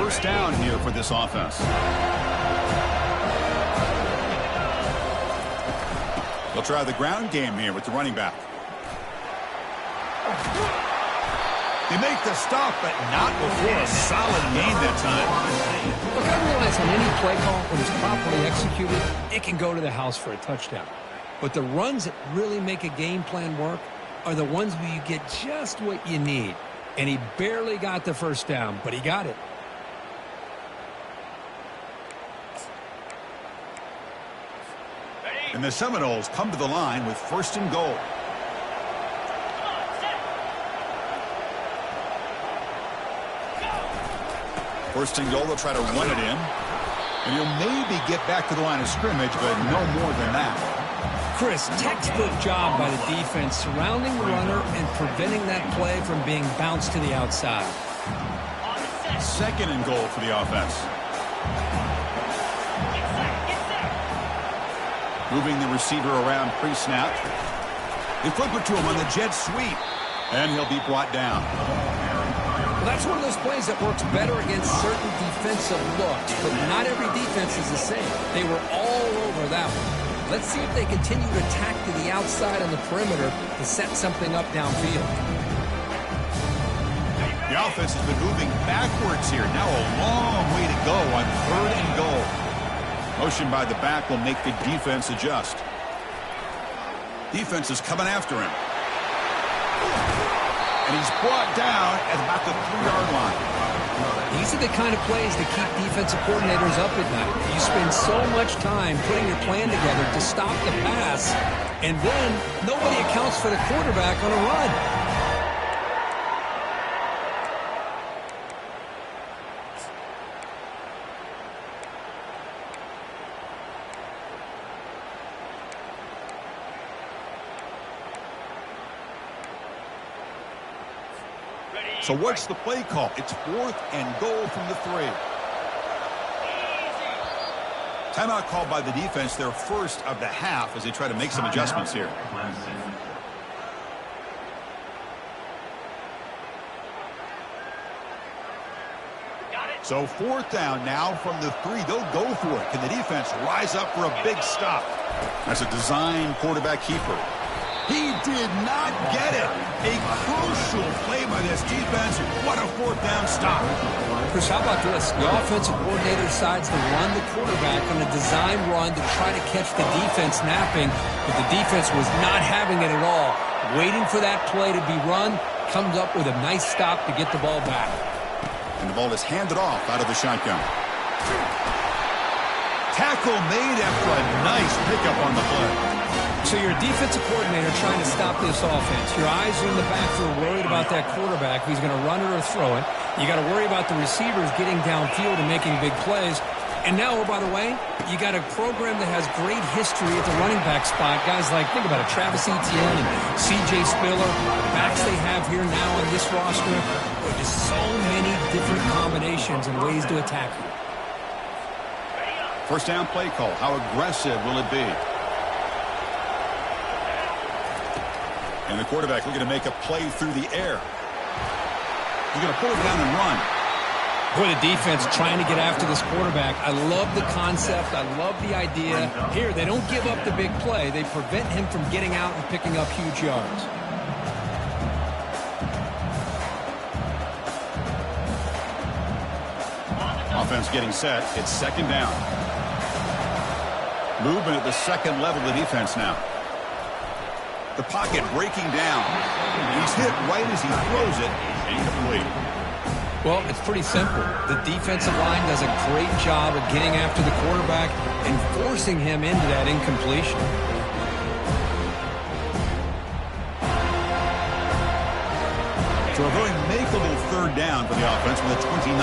first down here for this offense. They'll try the ground game here with the running back. They make the stop, but not before a solid gain that time. Look, I realize on any play call, when it's properly executed, it can go to the house for a touchdown. But the runs that really make a game plan work are the ones where you get just what you need. And he barely got the first down, but he got it. And the Seminoles come to the line with first and goal. First and goal, they'll try to run it in. And he'll maybe get back to the line of scrimmage, but no more than that. Chris, textbook job by the defense surrounding the runner and preventing that play from being bounced to the outside. Second and goal for the offense. Moving the receiver around pre-snap. They flip it to him on the jet sweep. And he'll be brought down. Well, that's one of those plays that works better against certain defensive looks, but not every defense is the same. They were all over that one. Let's see if they continue to attack to the outside on the perimeter to set something up downfield. The offense has been moving backwards here. Now a long way to go on third and goal. Motion by the back will make the defense adjust. Defense is coming after him. And he's brought down at about the 3-yard line. These are the kind of plays that keep defensive coordinators up at night. You spend so much time putting your plan together to stop the pass, and then nobody accounts for the quarterback on a run. So what's the play call? It's fourth and goal from the 3. Timeout called by the defense, their first of the half, as they try to make some adjustments here. So fourth down now from the 3. They'll go for it. Can the defense rise up for a big stop? That's a design quarterback keeper. He did not get it. A crucial play by this defense. What a fourth down stop. Chris, how about this? The offensive coordinator decides to run the quarterback on a design run to try to catch the defense napping, but the defense was not having it at all. Waiting for that play to be run, comes up with a nice stop to get the ball back. And the ball is handed off out of the shotgun. Tackle made after a nice pickup on the play. So you're a defensive coordinator trying to stop this offense. Your eyes are in the backfield worried about that quarterback who's going to run it or throw it. You got to worry about the receivers getting downfield and making big plays. And now, oh, by the way, you got a program that has great history at the running back spot. Guys like, think about it, Travis Etienne and C.J. Spiller, the backs they have here now on this roster. There are just so many different combinations and ways to attack you. First down play call. How aggressive will it be? And the quarterback looking to make a play through the air. He's going to pull it down and run. Boy, the defense trying to get after this quarterback. I love the concept. I love the idea. Here, they don't give up the big play. They prevent him from getting out and picking up huge yards. Offense getting set. It's second down. Movement at the second level of the defense now. The pocket breaking down. He's hit right as he throws it. Incomplete. Well, it's pretty simple. The defensive line does a great job of getting after the quarterback and forcing him into that incompletion. So a very makeable third down for the offense with a 29.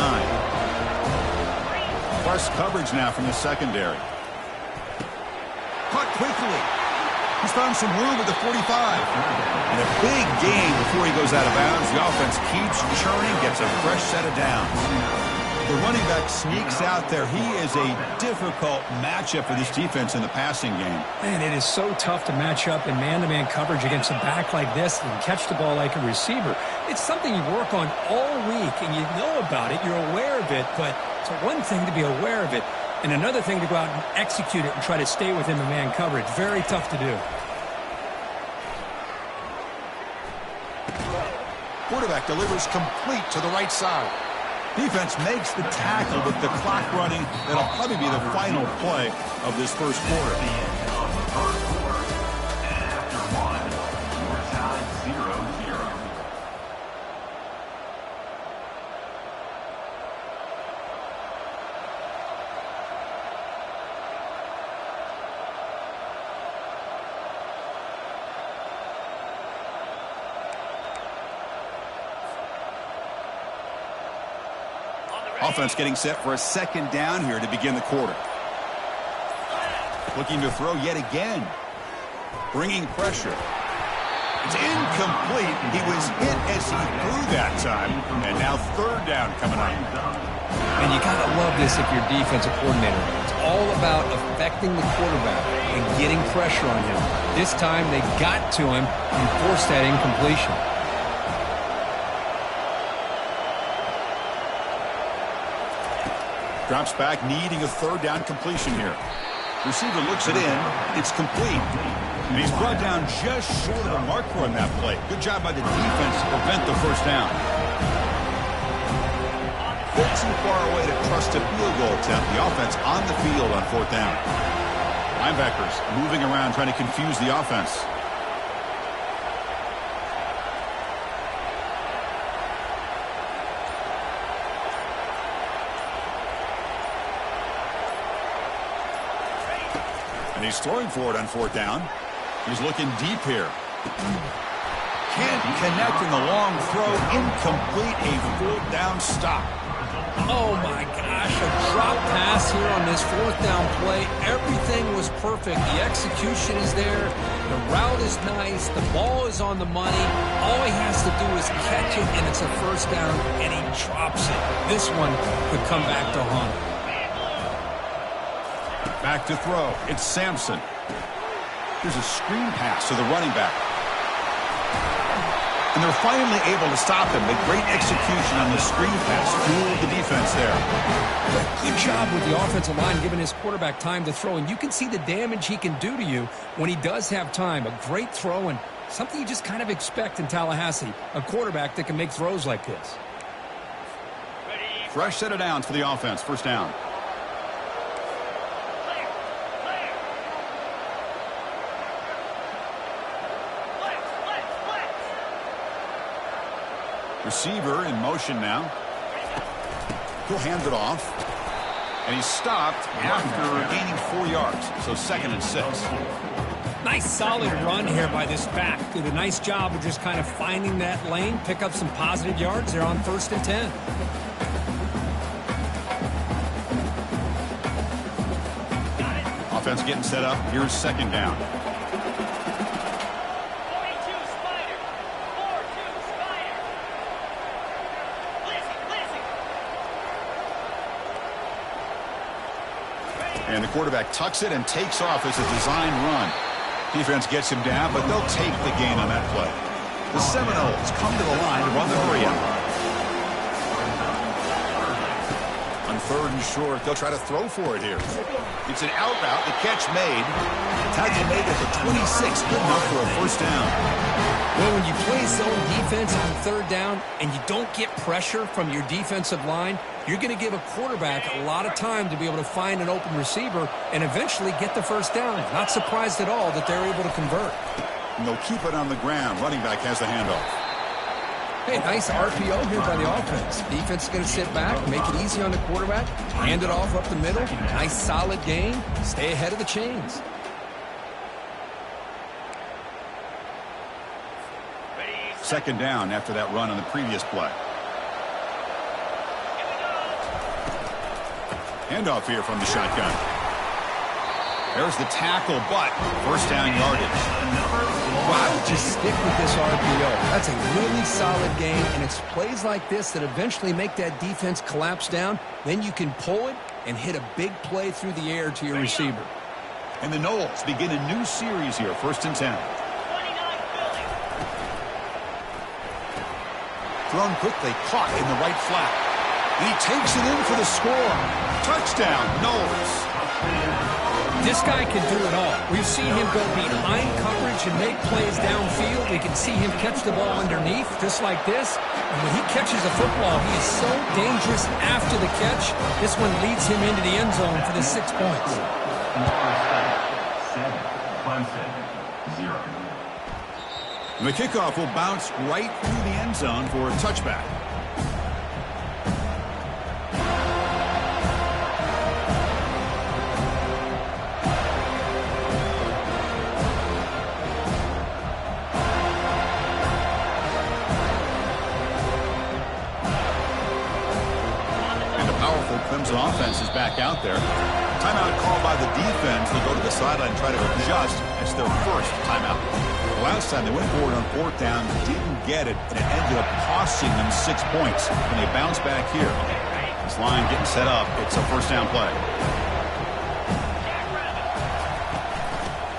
Plus coverage now from the secondary. Caught quickly. He's found some room at the 45. And a big gain before he goes out of bounds. The offense keeps churning, gets a fresh set of downs. The running back sneaks out there. He is a difficult matchup for this defense in the passing game. Man, it is so tough to match up in man-to-man coverage against a back like this and catch the ball like a receiver. It's something you work on all week, and you know about it. You're aware of it, but it's one thing to be aware of it, and another thing to go out and execute it and try to stay within the man coverage. Very tough to do. Quarterback delivers complete to the right side. Defense makes the tackle with the clock running. That'll probably be the final play of this first quarter. Offense getting set for a second down here to begin the quarter. Looking to throw yet again. Bringing pressure. It's incomplete. He was hit as he threw that time. And now third down coming up. And you got to love this if you're a defensive coordinator. It's all about affecting the quarterback and getting pressure on him. This time they got to him and forced that incompletion. Drops back, needing a third down completion here. Receiver looks it in. It's complete. And he's brought down just short of the marker on that play. Good job by the defense to prevent the first down. Bit too far away to trust a field goal attempt. The offense on the field on fourth down. Linebackers moving around trying to confuse the offense. And he's throwing for it on fourth down. He's looking deep here. Can't connect in the long throw. Incomplete. A fourth down stop. Oh, my gosh. A drop pass here on this fourth down play. Everything was perfect. The execution is there. The route is nice. The ball is on the money. All he has to do is catch it, and it's a first down, and he drops it. This one could come back to haunt him. Back to throw. It's Sampson. Here's a screen pass to the running back. And they're finally able to stop him. The great execution on the screen pass fueled the defense there. Good job with the offensive line giving his quarterback time to throw. And you can see the damage he can do to you when he does have time. A great throw and something you just kind of expect in Tallahassee. A quarterback that can make throws like this. Fresh set of downs for the offense. First down. Receiver in motion now. He'll hand it off. And he's stopped after gaining 4 yards. So 2nd and 6. Nice solid run here by this back. Did a nice job of just kind of finding that lane, pick up some positive yards. They're on 1st and 10. Offense getting set up. Here's 2nd down. And the quarterback tucks it and takes off as a design run. Defense gets him down, but they'll take the gain on that play. The Seminoles come to the line to run the hurry up. On 3rd and short, they'll try to throw for it here. It's an out route, the catch made. Tackle made at the 26, good enough for a first down. Well, when you play zone defense on 3rd down and you don't get pressure from your defensive line, you're going to give a quarterback a lot of time to be able to find an open receiver and eventually get the first down. Not surprised at all that they're able to convert. And they'll keep it on the ground. Running back has the handoff. Hey, nice RPO here by the offense. Defense is going to sit back, make it easy on the quarterback, hand it off up the middle. Nice solid gain. Stay ahead of the chains. Second down after that run on the previous play. Handoff here from the shotgun. There's the tackle, but first down yardage. Well, I would just stick with this RPO. That's a really solid game, and it's plays like this that eventually make that defense collapse down. Then you can pull it and hit a big play through the air to your receiver. And the Knowles begin a new series here, 1st and 10. Thrown quickly, caught in the right flat. And he takes it in for the score. Touchdown, Knowles. This guy can do it all. We've seen him go behind coverage and make plays downfield. We can see him catch the ball underneath, just like this. And when he catches a football, he is so dangerous after the catch. This one leads him into the end zone for the 6 points. And the kickoff will bounce right through the end zone for a touchback. Clemson offense is back out there. Timeout called by the defense. They'll go to the sideline and try to adjust. It's their first timeout. The last time they went forward on 4th down, didn't get it, and it ended up costing them 6 points. When they bounce back here, this line getting set up. It's a first down play.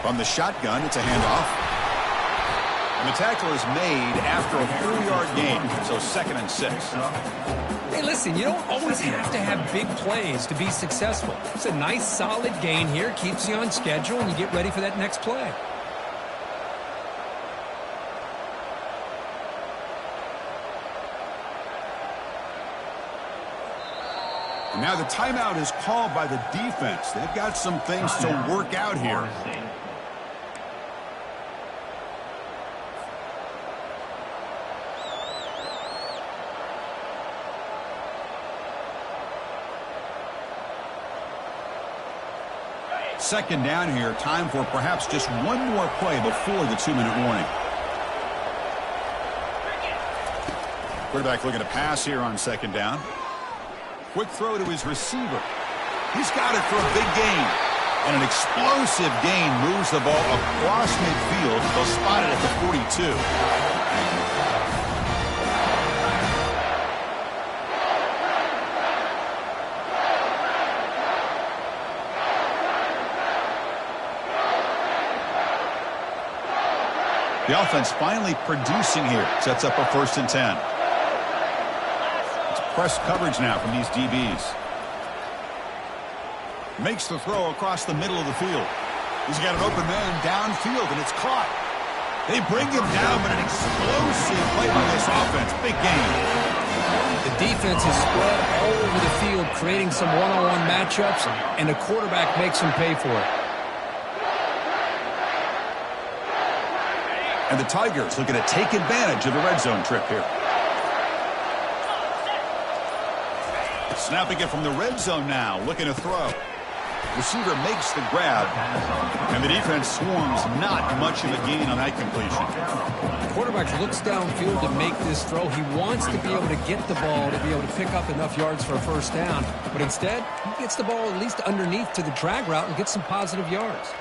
From the shotgun, it's a handoff. And the tackle is made after a 4-yard gain, so 2nd and 6. Hey, listen, you don't always have to have big plays to be successful. It's a nice, solid gain here. Keeps you on schedule, and you get ready for that next play. And now the timeout is called by the defense. They've got some things to work out here. Second down here. Time for perhaps just one more play before the 2-minute warning. Quarterback looking to pass here on 2nd down. Quick throw to his receiver. He's got it for a big gain. And an explosive gain moves the ball across midfield. They'll spot it at the 42. The offense finally producing here. Sets up a 1st and 10. It's press coverage now from these DBs. Makes the throw across the middle of the field. He's got an open man downfield, and it's caught. They bring him down, but an explosive play by this offense. Big game. The defense is spread all over the field, creating some one-on-one matchups, and the quarterback makes them pay for it. And the Tigers looking to take advantage of the red zone trip here. Snapping it from the red zone now, looking to throw. Receiver makes the grab, and the defense swarms. Not much of a gain on that completion. The quarterback looks downfield to make this throw. He wants to be able to get the ball to be able to pick up enough yards for a first down, but instead, he gets the ball at least underneath to the drag route and gets some positive yards.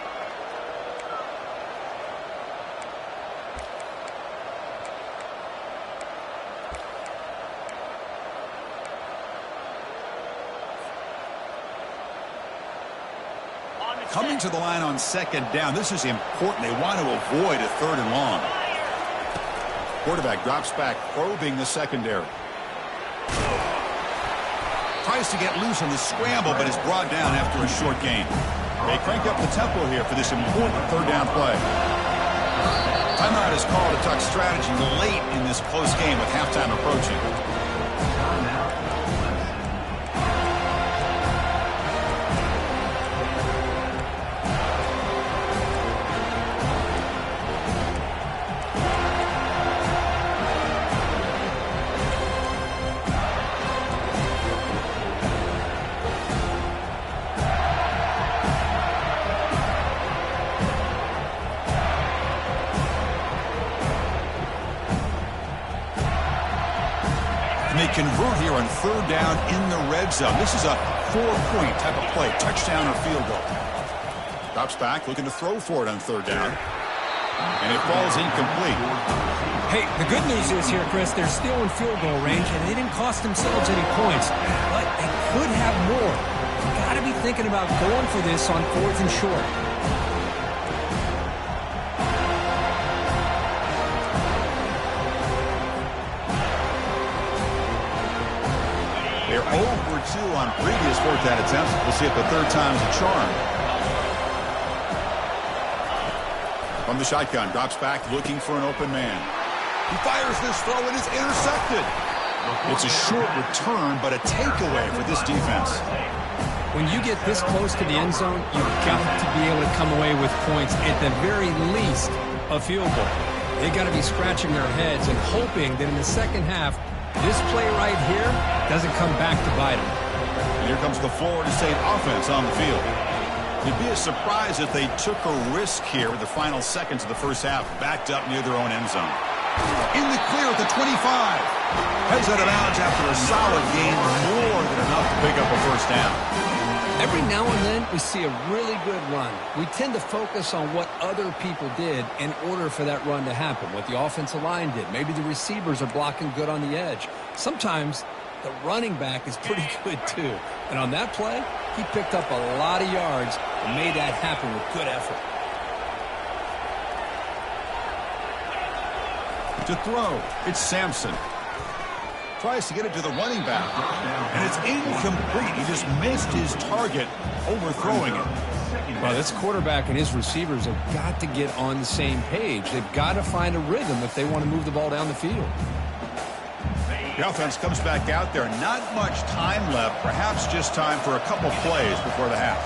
Coming to the line on 2nd down. This is important. They want to avoid a 3rd and long. Quarterback drops back, probing the secondary. Tries to get loose on the scramble, but is brought down after a short gain. They crank up the tempo here for this important 3rd down play. Timeout is called to tuck strategy late in this close game with halftime approaching. Convert here on 3rd down in the red zone. This is a 4-point type of play, touchdown or field goal. Drops back, looking to throw for it on third down. And it falls incomplete. Hey, the good news is here, Chris, they're still in field goal range, and they didn't cost themselves any points. But they could have more. You got to be thinking about going for this on 4th and short. They're 0 for 2 on previous 4th down attempts. We'll see if the third time's a charm. From the shotgun, drops back, looking for an open man. He fires this throw, and is intercepted. It's a short return, but a takeaway for this defense. When you get this close to the end zone, you've got to be able to come away with points, at the very least, a field goal. They got to be scratching their heads and hoping that in the second half, this play right here doesn't come back to bite them. And here comes the Florida State offense on the field. It'd be a surprise if they took a risk here with the final seconds of the first half, backed up near their own end zone. In the clear at the 25. Heads out of bounds after a solid gain, more than enough to pick up a first down. Every now and then, we see a really good run. We tend to focus on what other people did in order for that run to happen, what the offensive line did. Maybe the receivers are blocking good on the edge. Sometimes the running back is pretty good, too. And on that play, he picked up a lot of yards and made that happen with good effort. To throw, it's Sampson. Tries to get it to the running back, and it's incomplete. He just missed his target, overthrowing it. Well, this quarterback and his receivers have got to get on the same page. They've got to find a rhythm if they want to move the ball down the field. The offense comes back out there. Not much time left, perhaps just time for a couple plays before the half.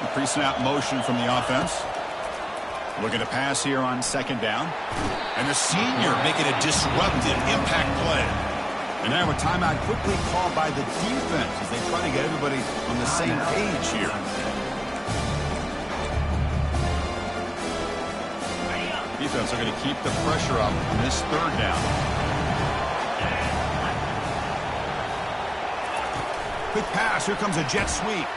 The pre-snap motion from the offense. Looking to pass here on second down. And the senior making a disruptive impact play. And now a timeout quickly called by the defense as they try to get everybody on the same page here. Defense are going to keep the pressure up on this third down. Quick pass. Here comes a jet sweep.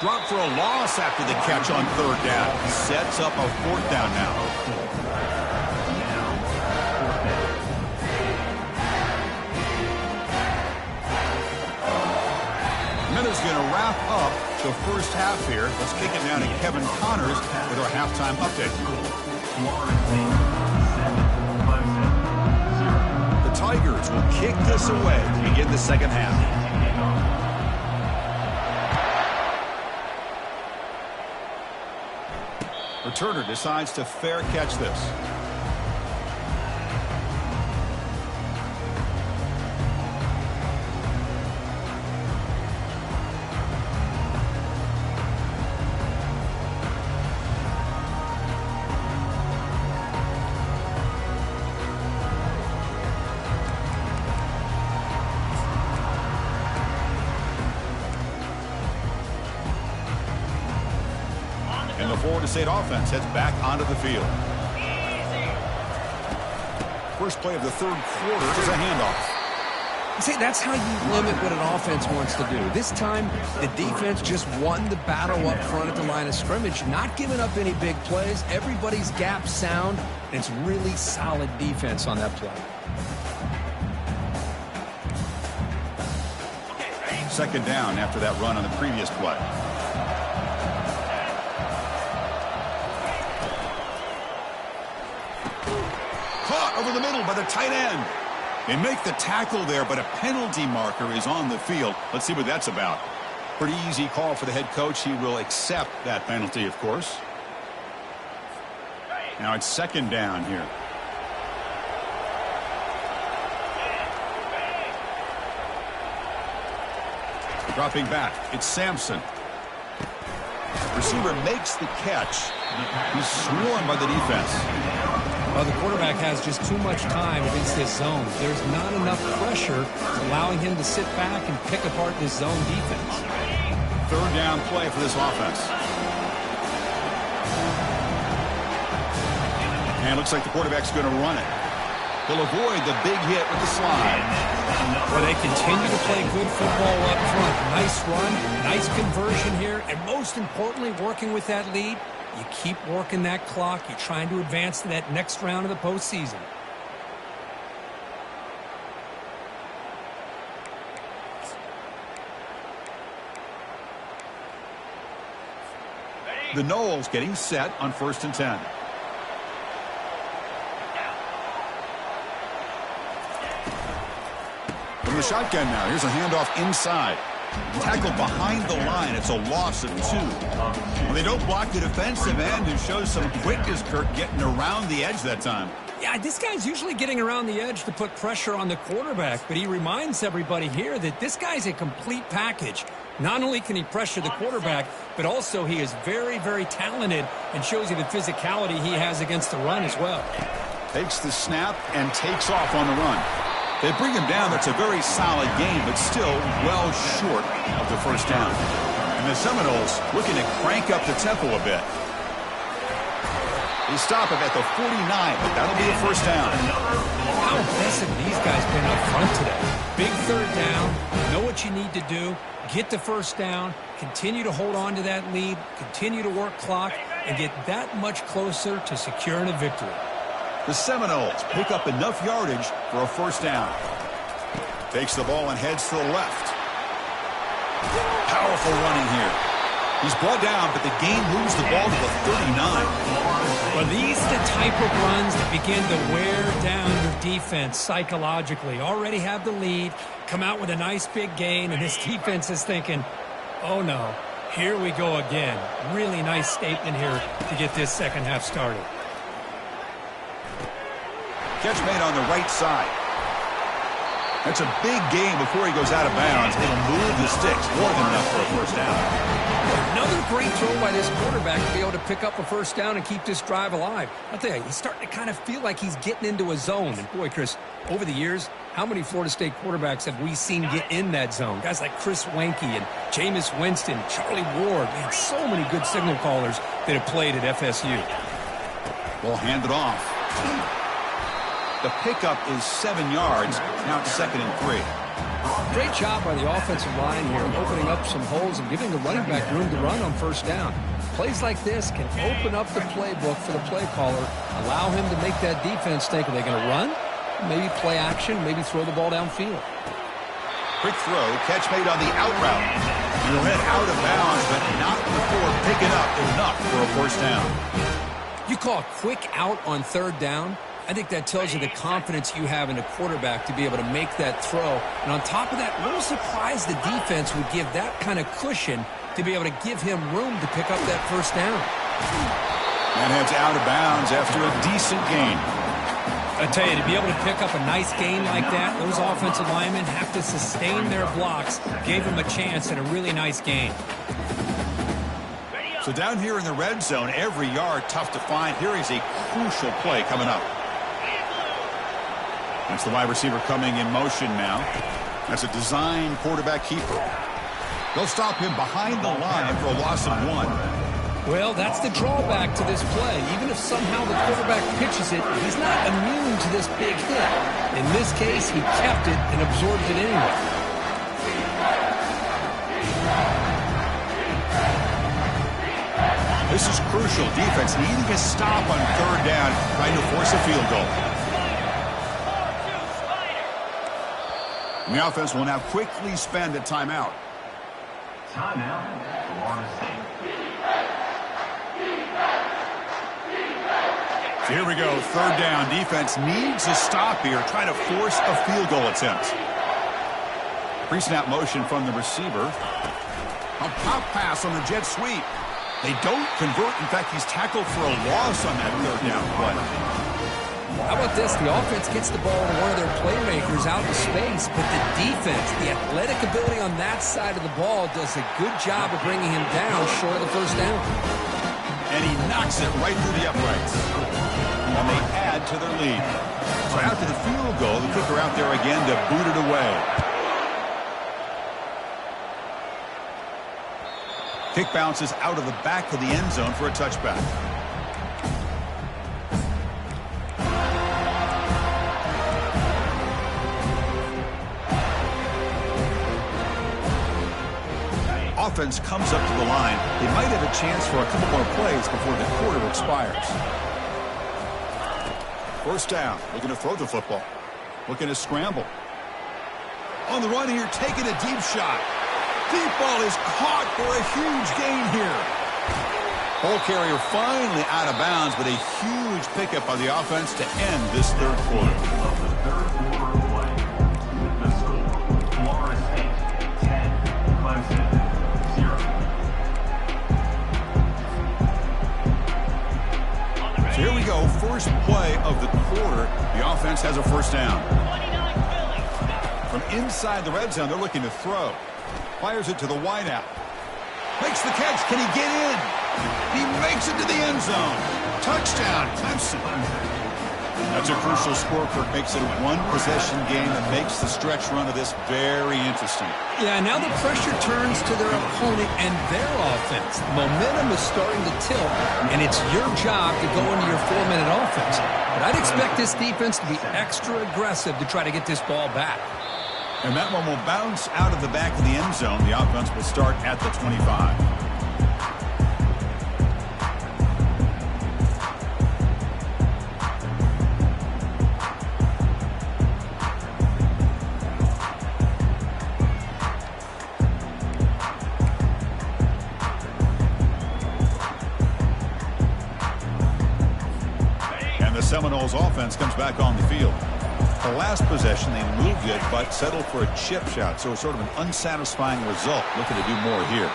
Drop for a loss after the catch on third down. Sets up a fourth down now. Minutes going to wrap up the first half here. Let's kick it down to Kevin Connors with our halftime update. The Tigers will kick this away to begin the second half. Returner decides to fair catch this. And the Florida State offense heads back onto the field. First play of the third quarter is a handoff. See, that's how you limit what an offense wants to do. This time, the defense just won the battle up front at the line of scrimmage, not giving up any big plays. Everybody's gap sound, and it's really solid defense on that play. Second down after that run on the previous play. Caught over the middle by the tight end. They make the tackle there, but a penalty marker is on the field. Let's see what that's about. Pretty easy call for the head coach. He will accept that penalty, of course. Now it's second down here. Dropping back, it's Sampson. Receiver makes the catch. He's swarmed by the defense. Well, the quarterback has just too much time against this zone. There's not enough pressure allowing him to sit back and pick apart this zone defense. Third down play for this offense. And it looks like the quarterback's going to run it. He'll avoid the big hit with the slide. Well, they continue to play good football up front. Nice run, nice conversion here, and most importantly, working with that lead, you keep working that clock. You're trying to advance to that next round of the postseason. The Noles getting set on 1st and 10. From the shotgun now, here's a handoff inside. Tackled behind the line. It's a loss of 2. Well, they don't block the defensive end, who shows some quickness, Kirk, getting around the edge that time. Yeah, this guy's usually getting around the edge to put pressure on the quarterback, but he reminds everybody here that this guy's a complete package. Not only can he pressure the quarterback, but also he is very, very talented and shows you the physicality he has against the run as well. Takes the snap and takes off on the run. They bring him down. That's a very solid game, but still well short of the first down. And the Seminoles looking to crank up the tempo a bit. They stop him at the 49, but that'll be a first down. How aggressive these guys been up front today. Big 3rd down. Know what you need to do. Get the first down. Continue to hold on to that lead. Continue to work clock and get that much closer to securing a victory. The Seminoles pick up enough yardage for a first down. Takes the ball and heads to the left. Powerful running here. He's brought down, but the game moves the ball to the 39. Well, these are the type of runs that begin to wear down your defense psychologically. Already have the lead, come out with a nice big gain, and this defense is thinking, oh no, here we go again. Really nice statement here to get this second half started. Catch made on the right side. That's a big gain before he goes out of bounds. It'll move the sticks more than enough for a first down. Another great throw by this quarterback to be able to pick up a first down and keep this drive alive. I'll tell you, he's starting to kind of feel like he's getting into a zone. And boy, Chris, over the years, how many Florida State quarterbacks have we seen get in that zone? Guys like Chris Weinke and Jameis Winston, Charlie Ward. Man, so many good signal callers that have played at FSU. Ball handed off. The pickup is 7 yards. Now it's 2nd and 3. Great job by the offensive line here, opening up some holes and giving the running back room to run on first down. Plays like this can open up the playbook for the play caller, allow him to make that defense think, are they going to run? Maybe play action, maybe throw the ball downfield. Quick throw, catch made on the out route. He'll head out of bounds, but not before picking up enough for a first down. You call a quick out on 3rd down? I think that tells you the confidence you have in a quarterback to be able to make that throw. And on top of that, a little surprised the defense would give that kind of cushion to be able to give him room to pick up that first down. And heads out of bounds after a decent gain. I tell you, to be able to pick up a nice gain like that, those offensive linemen have to sustain their blocks. Gave him a chance at a really nice gain. So down here in the red zone, every yard tough to find. Here is a crucial play coming up. That's the wide receiver coming in motion now. That's a design quarterback keeper. They'll stop him behind the line for a loss of 1. Well, that's the drawback to this play. Even if somehow the quarterback pitches it, he's not immune to this big hit. In this case, he kept it and absorbed it anyway. This is crucial. Defense needing a stop on 3rd down, trying to force a field goal. The offense will now quickly spend a timeout. Timeout, Florida State. So here we go, 3rd down. Defense needs a stop here, trying to force a field goal attempt. Pre-snap motion from the receiver. A pop pass on the jet sweep. They don't convert. In fact, he's tackled for a loss on that 3rd down play. How about this? The offense gets the ball to one of their playmakers out in space, but the defense, the athletic ability on that side of the ball does a good job of bringing him down short of the first down. And he knocks it right through the uprights. And they add to their lead. So after the field goal, the kicker out there again to boot it away. Kick bounces out of the back of the end zone for a touchback. offense comes up to the line, they might have a chance for a couple more plays before the quarter expires. First down, looking to throw the football. Looking to scramble. On the run here, taking a deep shot. Deep ball is caught for a huge gain here. Ball carrier finally out of bounds, but a huge pickup by the offense to end this third quarter. Of the third quarter of play, the score, Florida State 10, Clemson 0. So here we go, first play of the quarter. The offense has a first down. From inside the red zone, they're looking to throw. Fires it to the wideout. Makes the catch. Can he get in? He makes it to the end zone. Touchdown, Clemson. That's a crucial score for it. Makes it a one-possession game that makes the stretch run of this very interesting. Yeah, now the pressure turns to their opponent and their offense. Momentum is starting to tilt, and it's your job to go into your 4-minute offense. But I'd expect this defense to be extra aggressive to try to get this ball back. And that one will bounce out of the back of the end zone. The offense will start at the 25. And the Seminoles offense comes back on the field. The last possession, they moved it, but settled for a chip shot, so it's sort of an unsatisfying result. Looking to do more here.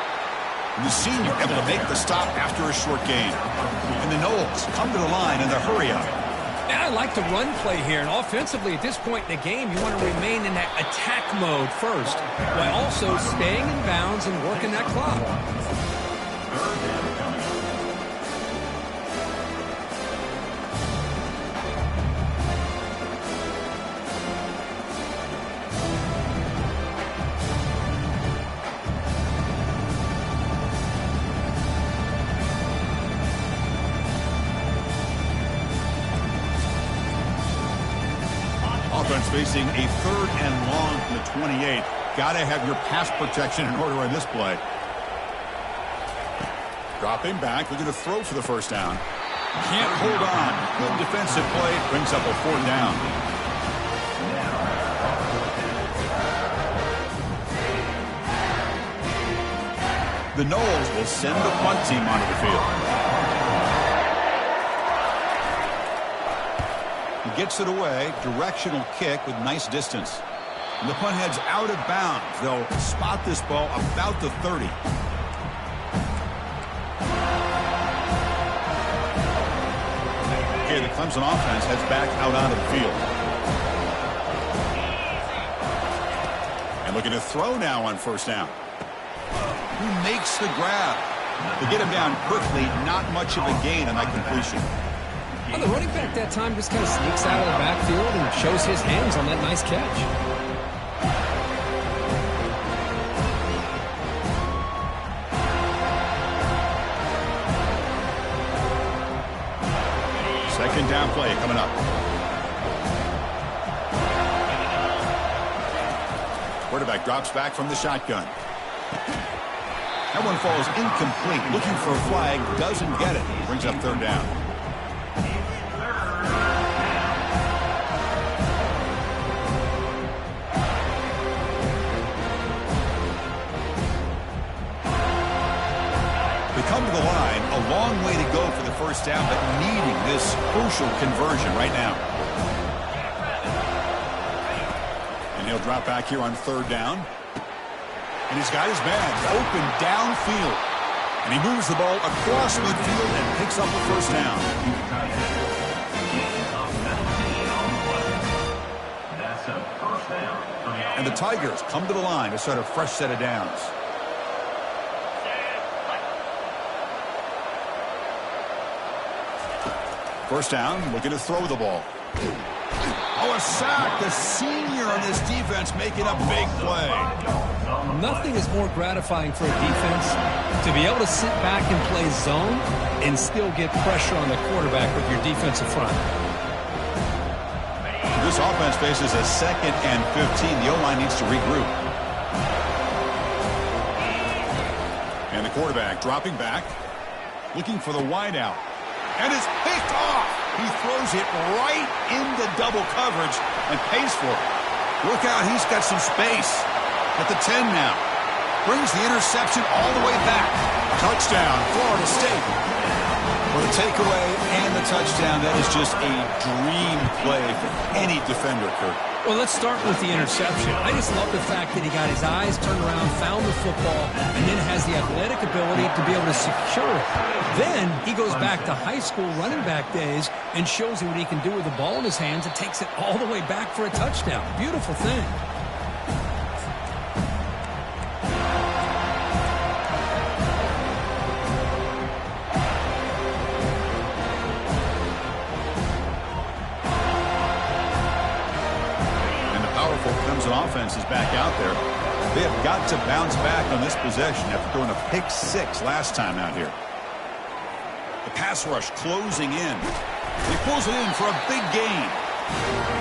And the senior able to make the stop after a short gain. And the Noles come to the line in the hurry-up. And I like the run play here, and offensively at this point in the game, you want to remain in that attack mode first, while also staying in bounds and working that clock. Offense facing a third and long from the 28. Got to have your pass protection in order on this play. Dropping back, looking to throw for the first down. Can't hold on. Good defensive play, brings up a fourth down. The Noles will send the punt team onto the field. Gets it away, directional kick with nice distance. And the punt heads out of bounds. They'll spot this ball about the 30. Okay, the Clemson offense heads back out onto the field. And looking to throw now on first down. Who makes the grab? They get him down quickly, not much of a gain on that completion. Well, the running back that time just kind of sneaks out of the backfield and shows his hands on that nice catch. Second down play coming up. Quarterback drops back from the shotgun. That one falls incomplete. Looking for a flag, doesn't get it. Brings up third down. Come to the line, a long way to go for the first down, but needing this crucial conversion right now. And he'll drop back here on third down. And he's got his man open downfield. And he moves the ball across midfield and picks up the first down. And the Tigers come to the line to start a fresh set of downs. First down, looking to throw the ball. Oh, a sack. The senior on this defense making a big play. Nothing is more gratifying for a defense to be able to sit back and play zone and still get pressure on the quarterback with your defensive front. This offense faces a 2nd and 15. The O-line needs to regroup. And the quarterback dropping back, looking for the wideout. And it's picked off. He throws it right into double coverage and pays for it. Look out, he's got some space. At the 10 now. Brings the interception all the way back. Touchdown, Florida State. For the takeaway and the touchdown, that is just a dream play for any defender, Kurt. Well, let's start with the interception. I just love the fact that he got his eyes turned around, found the football, and then has the athletic ability to be able to secure it. Then he goes back to high school running back days and shows you what he can do with the ball in his hands and takes it all the way back for a touchdown. Beautiful thing. Offense is back out there. They have got to bounce back on this possession after throwing a pick-6 last time out here. The pass rush closing in. He pulls it in for a big gain.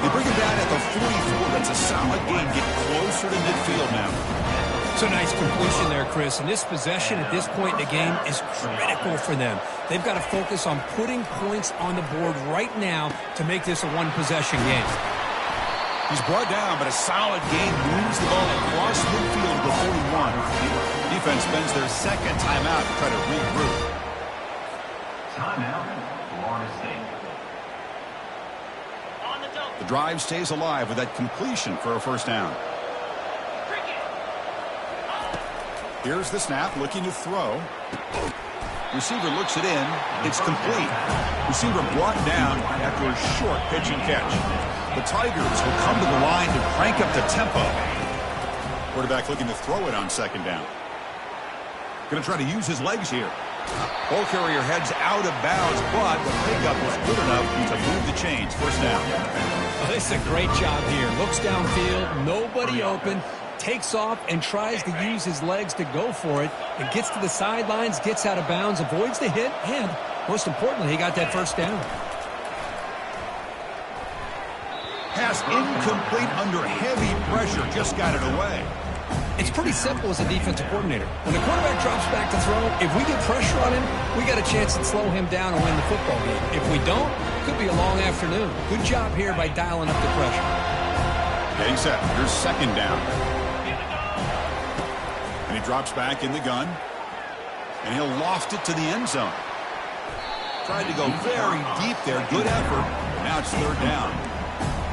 They bring him down at the 44. That's a solid gain. Get closer to midfield now. It's a nice completion there, Chris. And this possession at this point in the game is critical for them. They've got to focus on putting points on the board right now to make this a one-possession game. He's brought down, but a solid gain moves the ball across midfield to 41. Defense spends their second timeout to try to regroup. Timeout, Florida State. The drive stays alive with that completion for a first down. Here's the snap, looking to throw. Receiver looks it in. It's complete. Receiver brought down after a short pitch and catch. The Tigers will come to the line to crank up the tempo. Quarterback looking to throw it on second down. Going to try to use his legs here. Ball carrier heads out of bounds, but the pickup was good enough to move the chains. First down. Oh, this is a great job here. Looks downfield, nobody open, takes off and tries to use his legs to go for it. It gets to the sidelines, gets out of bounds, avoids the hit, and most importantly, he got that first down. Pass incomplete under heavy pressure. Just got it away. It's pretty simple as a defensive coordinator. When the quarterback drops back to throw, if we get pressure on him, we got a chance to slow him down and win the football game. If we don't, it could be a long afternoon. Good job here by dialing up the pressure. Getting set. Here's second down. And he drops back in the gun. And he'll loft it to the end zone. Tried to go very deep there. Good effort. Now it's third down.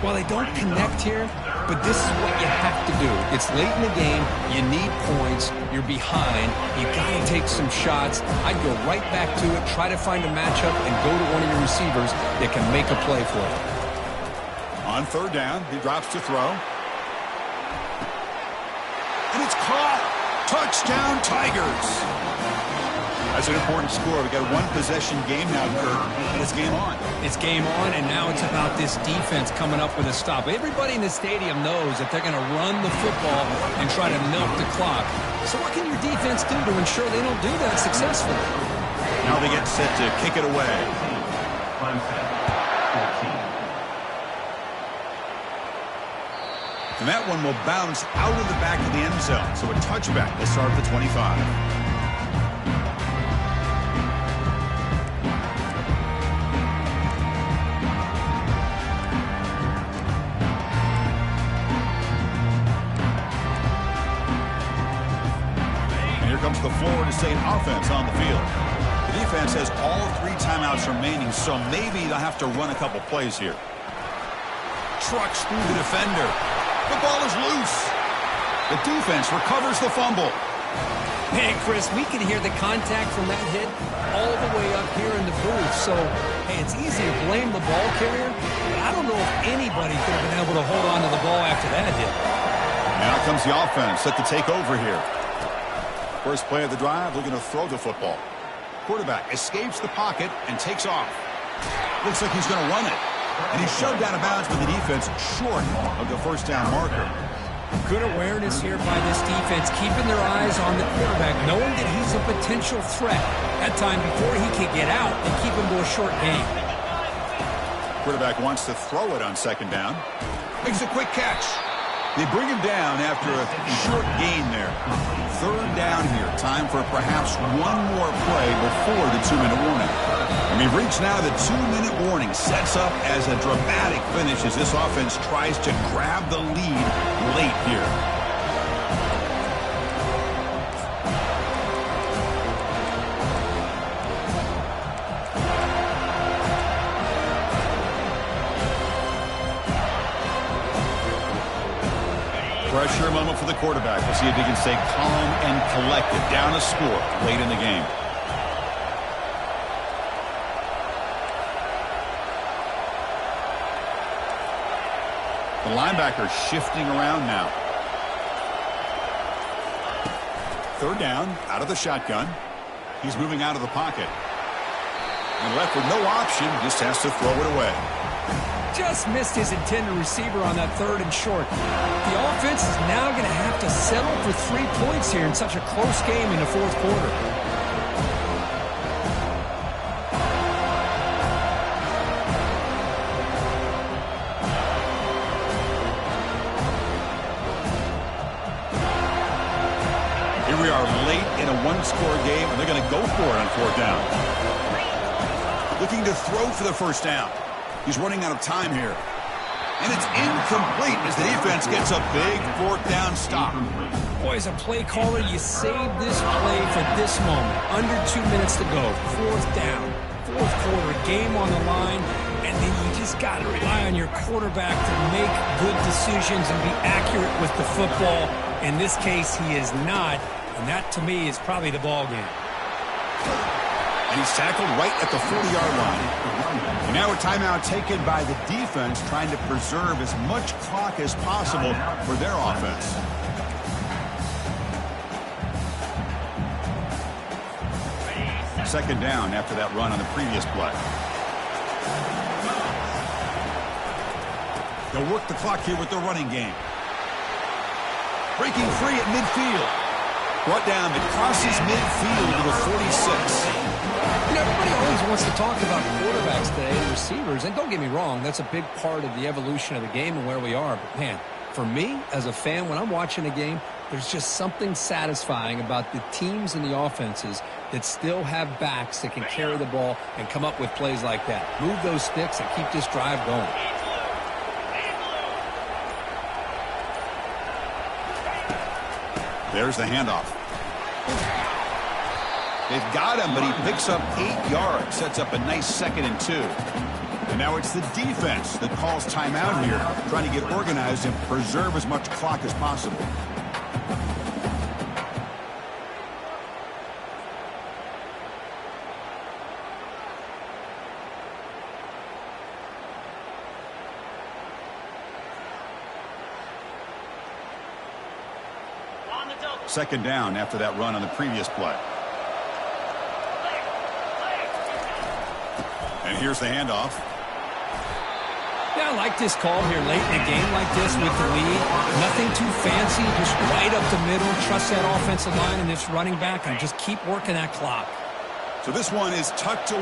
Well, they don't connect here, but this is what you have to do. It's late in the game. You need points. You're behind. You got to take some shots. I'd go right back to it, try to find a matchup, and go to one of your receivers that can make a play for you. On third down, he drops to throw. And it's caught. Touchdown, Tigers. That's an important score. We've got a one-possession game now, Kurt, and it's game on. It's game on, and now it's about this defense coming up with a stop. Everybody in the stadium knows that they're going to run the football and try to milk the clock. So what can your defense do to ensure they don't do that successfully? Now they get set to kick it away. And that one will bounce out of the back of the end zone. So a touchback will start at the 25. Comes the Florida State offense on the field. The defense has all 3 timeouts remaining, so maybe they'll have to run a couple plays here. Trucks through the defender. The ball is loose. The defense recovers the fumble. Hey, Chris, we can hear the contact from that hit all the way up here in the booth. So, hey, it's easy to blame the ball carrier, but I don't know if anybody could have been able to hold on to the ball after that hit. Now comes the offense set to take over here. First play of the drive, looking to throw the football. Quarterback escapes the pocket and takes off. Looks like he's going to run it. And he's shoved out of bounds with the defense short of the first down marker. Good awareness here by this defense, keeping their eyes on the quarterback, knowing that he's a potential threat. That time before he can get out and keep him to a short gain. Quarterback wants to throw it on second down. Makes a quick catch. They bring him down after a short gain there. Third down here. Time for perhaps one more play before the 2-minute warning. And we've reached now the 2-minute warning. Sets up as a dramatic finish as this offense tries to grab the lead late here. Pressure moment for the quarterback. We'll see if he can stay calm and collected. Down a score late in the game. The linebacker shifting around now. Third down, out of the shotgun. He's moving out of the pocket. And left with no option, just has to throw it away. Just missed his intended receiver on that 3rd and short. The offense is now going to have to settle for 3 points here in such a close game in the 4th quarter. Here we are late in a 1-score game, and they're going to go for it on 4th down. Looking to throw for the first down. He's running out of time here. And it's incomplete as the defense gets a big 4th down stop. Boy, as a play caller, you save this play for this moment. Under 2 minutes to go. 4th down. 4th quarter, game on the line. And then you just got to rely on your quarterback to make good decisions and be accurate with the football. In this case, he is not. And that, to me, is probably the ball game. And he's tackled right at the 40-yard line. And now a timeout taken by the defense, trying to preserve as much clock as possible for their offense. Second down after that run on the previous play. They'll work the clock here with the running game. Breaking free at midfield. Brought down, it crosses midfield to the 46. You know, everybody always wants to talk about quarterbacks today and receivers, and don't get me wrong, that's a big part of the evolution of the game and where we are. But, man, for me, as a fan, when I'm watching a game, there's just something satisfying about the teams and the offenses that still have backs that can carry the ball and come up with plays like that. Move those sticks and keep this drive going. There's the handoff. They've got him, but he picks up 8 yards, sets up a nice 2nd and 2. And now it's the defense that calls timeout here, trying to get organized and preserve as much clock as possible. Second down after that run on the previous play. And here's the handoff. Yeah, I like this call here late in a game like this with the lead. Nothing too fancy, just right up the middle. Trust that offensive line and this running back and just keep working that clock. So this one is tucked away.